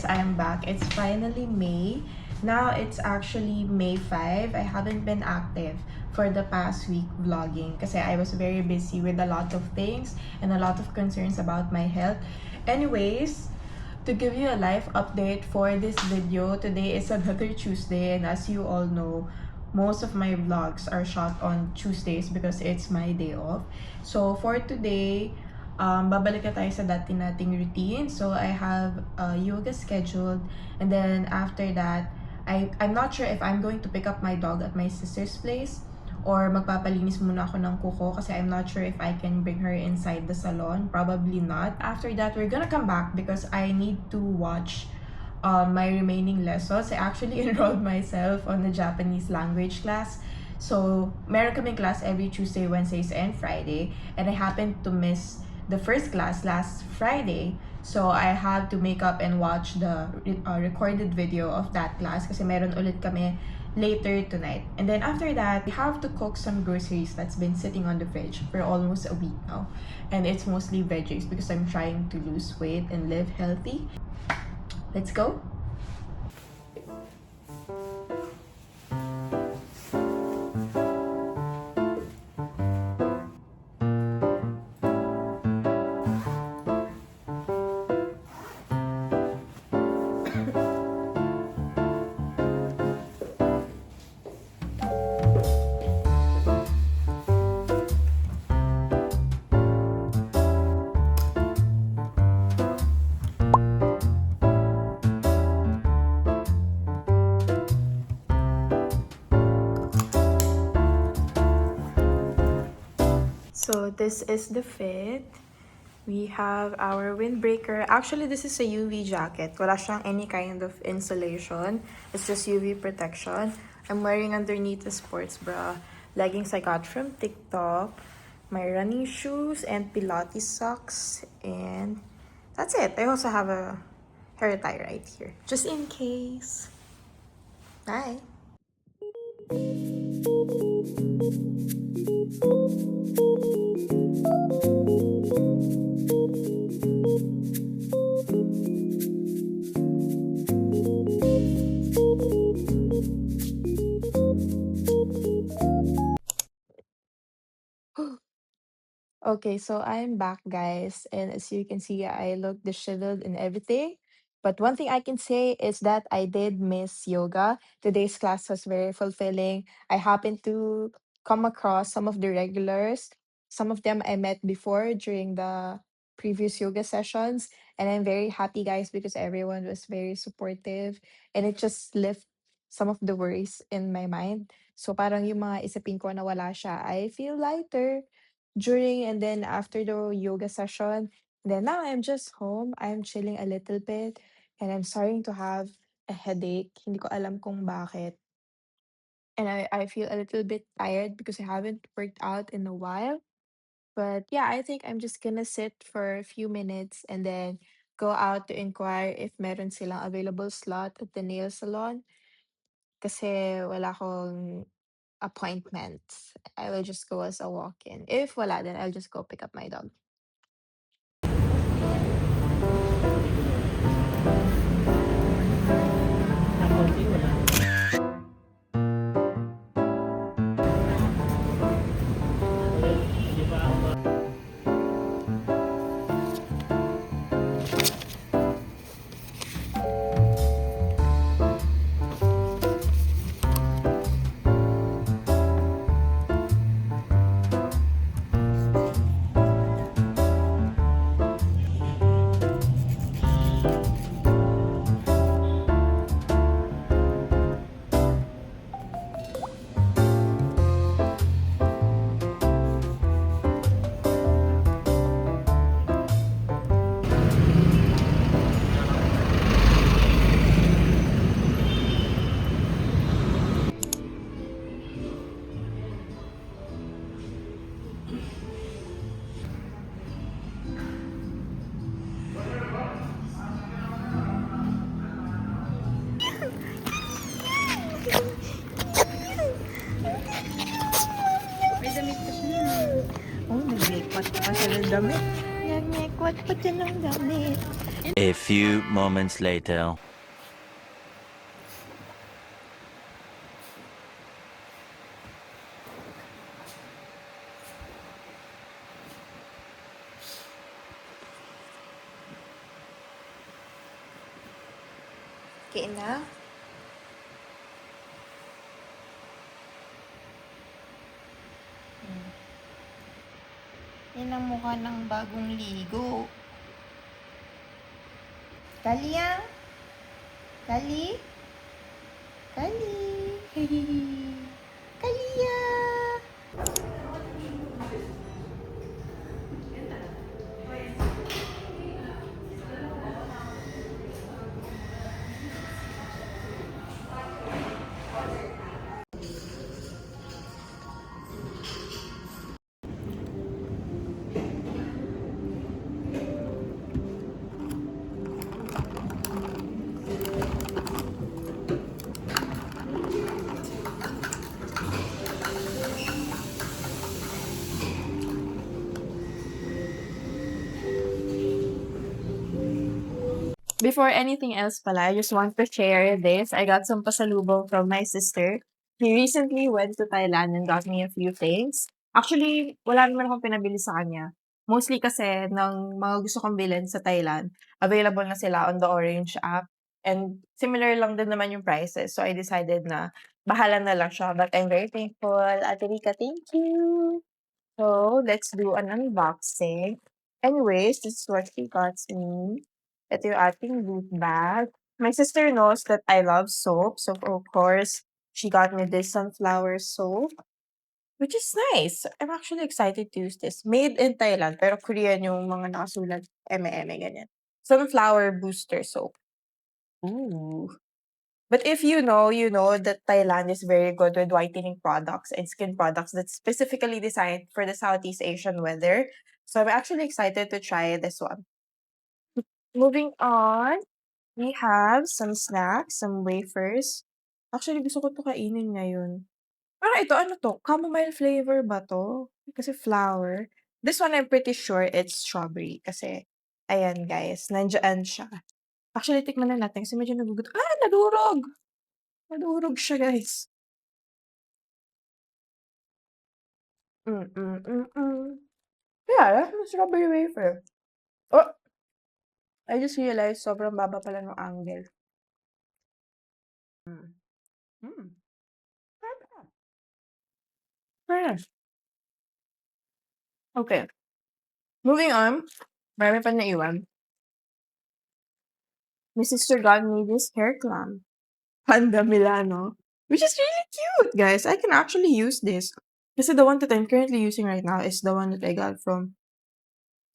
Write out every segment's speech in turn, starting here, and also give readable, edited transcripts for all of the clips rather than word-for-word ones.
guys, I'm back. It's finally May. Now it's actually May 5. I haven't been active for the past week vlogging kasi I was very busy with a lot of things and a lot of concerns about my health. Anyways, to give you a live update for this video, today is another Tuesday, and as you all know, most of my vlogs are shot on Tuesdays because it's my day off. So for today, babalik na tayo sa dati nating routine. So I have yoga scheduled, and then after that, I'm not sure if I'm going to pick up my dog at my sister's place or magpapalinis muna ako ng kuko kasi I'm not sure if I can bring her inside the salon. Probably not. After that, we're gonna come back because I need to watch my remaining lessons. I actually enrolled myself on a Japanese language class. So, meron kaming class every Tuesday, Wednesdays, and Friday. And I happened to miss the first class last Friday. So, I have to make up and watch the recorded video of that class kasi meron ulit kami later tonight. And then after that, we have to cook some groceries that's been sitting on the fridge for almost a week now. And it's mostly veggies because I'm trying to lose weight and live healthy. Let's go! So this is the fit. We have our windbreaker. Actually, this is a UV jacket. Wala siyang any kind of insulation. It's just UV protection. I'm wearing underneath a sports bra. Leggings I got from TikTok. My running shoes and Pilates socks. And that's it. I also have a hair tie right here. Just in case. Bye! Okay, so I'm back, guys, and as you can see, I look disheveled and everything. But one thing I can say is that I did miss yoga. Today's class was very fulfilling. I happened to come across some of the regulars. Some of them I met before during the previous yoga sessions, and I'm very happy, guys, because everyone was very supportive, and it just lifted some of the worries in my mind. So parang yung mga isipin ko na wala siya, I feel lighter during and then after the yoga session. Then now I'm just home. I'm chilling a little bit and I'm starting to have a headache. Hindi ko alam kung bakit. And I feel a little bit tired because I haven't worked out in a while. But yeah, I think I'm just gonna sit for a few minutes and then go out to inquire if meron silang available slot at the nail salon. Kasi wala akong appointments. I will just go as a walk-in. If wala, then I'll just go pick up my dog. Oh, nag-mekwat pa siya ng damit. Nag-mekwat pa siya ng damit. A few moments later. Okay na? Yan ang mukha ng bagong ligo. Kali yan? Kali? Kali? Kaliya! Before anything else pala, I just want to share this. I got some pasalubong from my sister. She recently went to Thailand and got me a few things. Actually, wala naman akong pinabili sa kanya. Mostly kasi ng mga gusto kong bilhin sa Thailand, available na sila on the Orange app. And similar lang din naman yung prices. So I decided na bahala na lang siya. But I'm very thankful. Ate Rika, thank you. So let's do an unboxing. Anyways, this is what she got me. Ito yung ating boot bag. My sister knows that I love soap. So, of course, she got me this sunflower soap, which is nice. I'm actually excited to use this. Made in Thailand, pero Korean yung mga nakasulat, eme-eme, ganyan. Sunflower booster soap. Ooh. But if you know that Thailand is very good with whitening products and skin products that's specifically designed for the Southeast Asian weather. So I'm actually excited to try this one. Moving on, we have some snacks, some wafers. Actually, gusto ko 'to kainin ngayon. Parang ito, ano 'to, chamomile flavor ba 'to? Kasi flower. This one, I'm pretty sure it's strawberry kasi ayan guys, nandiyan siya. Actually, tikman na natin kasi medyo nadurog! Nadurog siya, guys. Yeah, that's the strawberry wafer. Oh, I just realized sobrang baba pala ng angle. Mm. Mm. Nice. Okay. Moving on. Marami pa naiwan. My sister got me this hair clamp. Panda Milano. Which is really cute, guys. I can actually use this. Kasi the one that I'm currently using right now is the one that I got from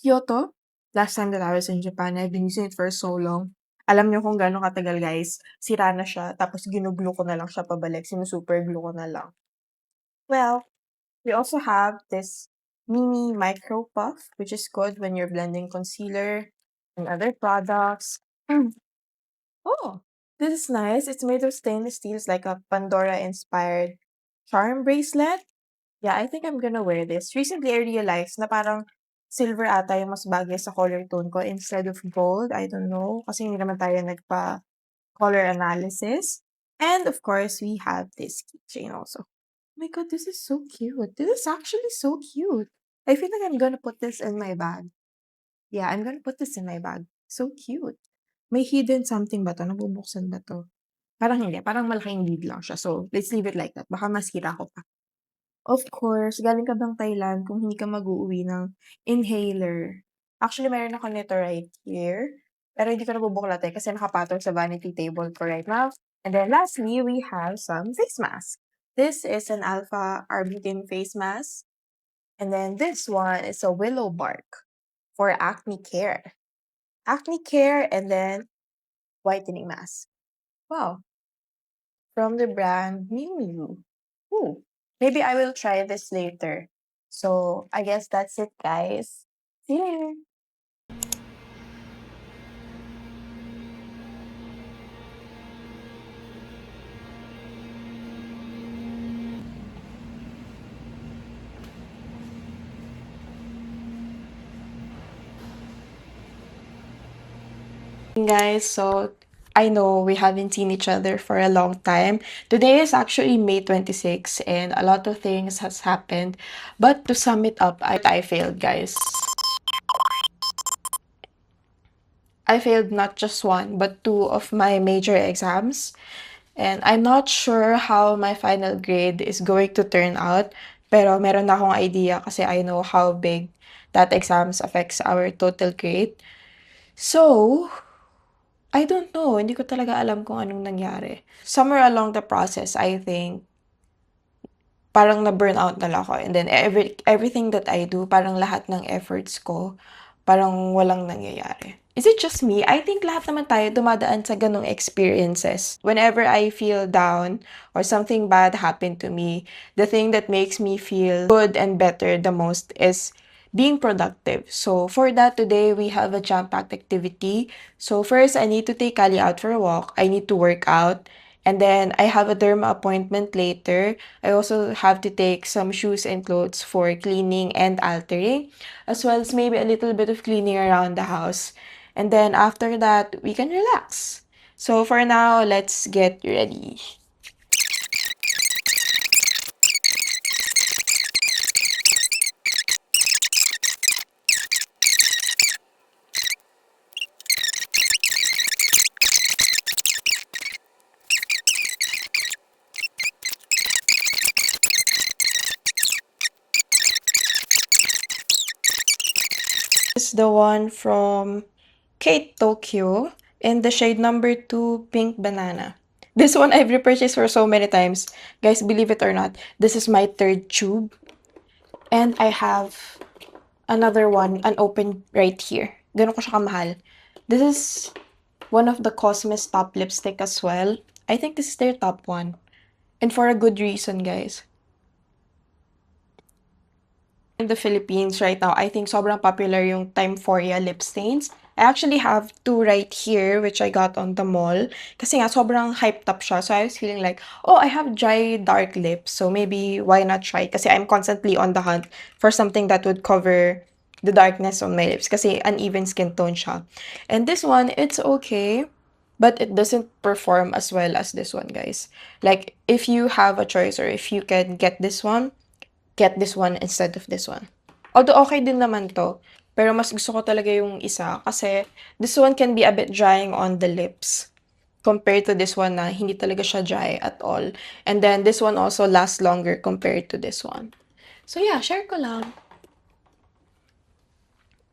Kyoto. Last time that I was in Japan, I've been using it for so long. Alam niyo kung gaano katagal, guys. Sira na siya, tapos ginu-glue ko na lang siya pabalik. Sinu-super glue ko na lang. Well, we also have this mini micro puff, which is good when you're blending concealer and other products. Oh, this is nice. It's made of stainless steel. It's like a Pandora-inspired charm bracelet. Yeah, I think I'm gonna wear this. Recently, I realized na parang silver ata yung mas bagay sa color tone ko instead of gold. I don't know. Kasi hindi naman tayo nagpa-color analysis. And of course, we have this keychain also. Oh my god, this is so cute. This is actually so cute. I feel like I'm gonna put this in my bag. Yeah, I'm gonna put this in my bag. So cute. May hidden something ba 'to? Nabubuksan ba 'to? Parang hindi. Parang malaking bead lang siya. So, let's leave it like that. Baka masira ko pa. Of course, galing ka bang Thailand kung hindi ka mag-uuwi ng inhaler? Actually, meron ako nito right here. Pero hindi ko nabubuklatin kasi nakapatong sa vanity table ko right now. And then lastly, we have some face mask. This is an alpha arbutin face mask. And then this one is a willow bark for acne care. Acne care and then whitening mask. Wow. From the brand Miu Miu. Ooh, maybe I will try this later. So I guess that's it, guys. See you later. Guys, so I know we haven't seen each other for a long time. Today is actually May 26 and a lot of things has happened. But to sum it up, I failed, guys. I failed not just one, but two of my major exams. And I'm not sure how my final grade is going to turn out. Pero meron na akong idea kasi I know how big that exams affects our total grade. So, I don't know. Hindi ko talaga alam kung anong nangyari. Somewhere along the process, I think, parang na-burnout na lang ako. And then, everything that I do, parang lahat ng efforts ko, parang walang nangyayari. Is it just me? I think lahat naman tayo dumadaan sa ganong experiences. Whenever I feel down or something bad happened to me, the thing that makes me feel good and better the most is being productive. So for that, today we have a jam-packed activity. So first, I need to take Kali out for a walk. I need to work out. And then I have a derma appointment later. I also have to take some shoes and clothes for cleaning and altering, as well as maybe a little bit of cleaning around the house. And then after that, we can relax. So for now, let's get ready. This is the one from Kate Tokyo in the shade number 2 Pink Banana. This one I've repurchased for so many times. Guys, believe it or not, this is my third tube. And I have another one, unopened right here. Ganun ko siya kamahal. This is one of the Cosme's top lipstick as well. I think this is their top one. And for a good reason, guys. In the Philippines right now, I think sobrang popular yung Timeforia lip stains. I actually have two right here, which I got on the mall. Kasi nga, sobrang hyped up siya. So I was feeling like, oh, I have dry, dark lips. So maybe, why not try? Kasi I'm constantly on the hunt for something that would cover the darkness on my lips. Kasi uneven skin tone siya. And this one, it's okay. But it doesn't perform as well as this one, guys. Like, if you have a choice or if you can get this one instead of this one. Although okay din naman to, pero mas gusto ko talaga yung isa kasi this one can be a bit drying on the lips compared to this one na hindi talaga siya dry at all. And then this one also lasts longer compared to this one. So yeah, share ko lang.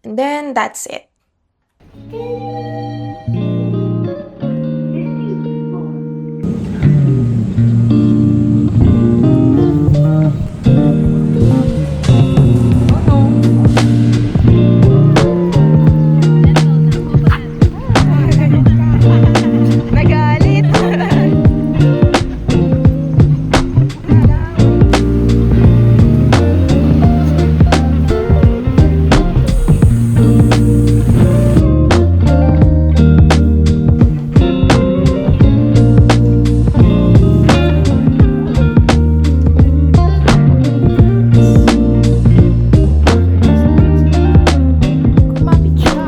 And then that's it. Nagalit. Kumapit siya.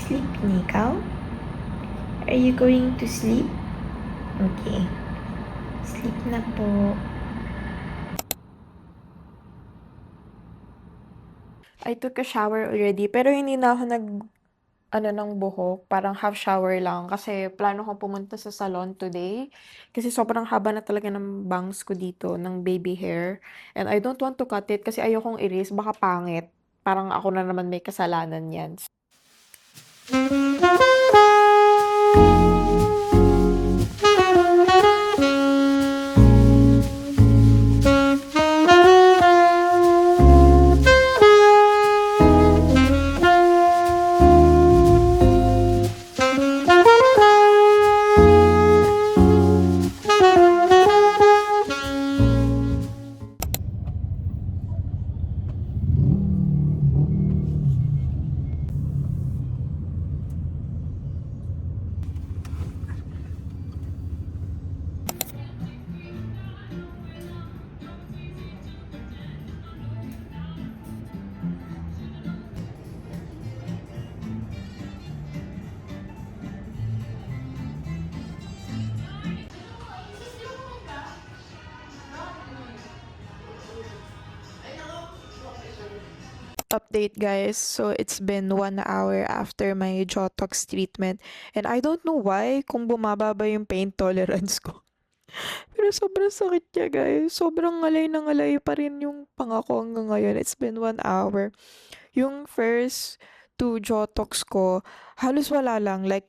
Sleep, Nicole? Are you going to sleep? Okay. Sleep na po. I took a shower already, pero hindi na ako ng buhok, parang half shower lang kasi plano kong pumunta sa salon today. Kasi sobrang haba na talaga ng bangs ko dito, ng baby hair. And I don't want to cut it kasi ayokong iris, baka pangit. parang ako na naman may kasalanan yan. Update guys, so it's been 1 hour after my Jotox treatment and I don't know why kung bumaba ba yung pain tolerance ko. Pero sobrang sakit niya guys, sobrang ngalay na ngalay pa rin yung pangako hanggang ngayon. It's been 1 hour. Yung first 2 Jotox ko, halos wala lang, like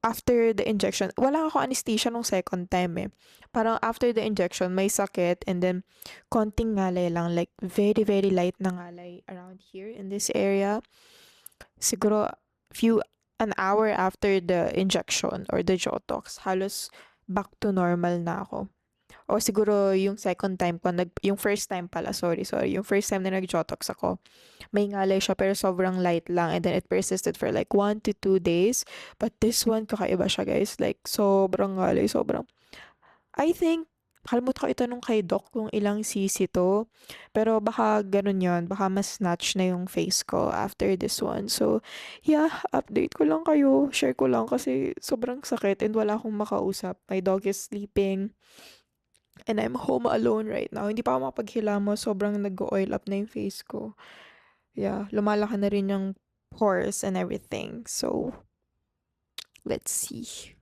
after the injection, wala ako anesthesia nung second time eh. Parang after the injection, may sakit and then konting ngalay lang, like very very light na ngalay around here in this area. Siguro an hour after the injection or the Jotox, halos back to normal na ako. O siguro yung second time ko, yung first time pala, sorry, yung first time na nag-Jotox ako, may ngalay siya pero sobrang light lang and then it persisted for like 1 to 2 days. But this one, kakaiba siya guys, like sobrang ngalay, sobrang, I think, kalimut ko itanong kay Doc kung ilang cc to. Pero baka ganun yon, baka mas snatch na yung face ko after this one. So, yeah, update ko lang kayo. Share ko lang kasi sobrang sakit and wala akong makausap. My dog is sleeping. And I'm home alone right now. Hindi pa ako makapaghilamos. Sobrang nag-oil up na yung face ko. Yeah, lumalaki na rin yung pores and everything. So, let's see.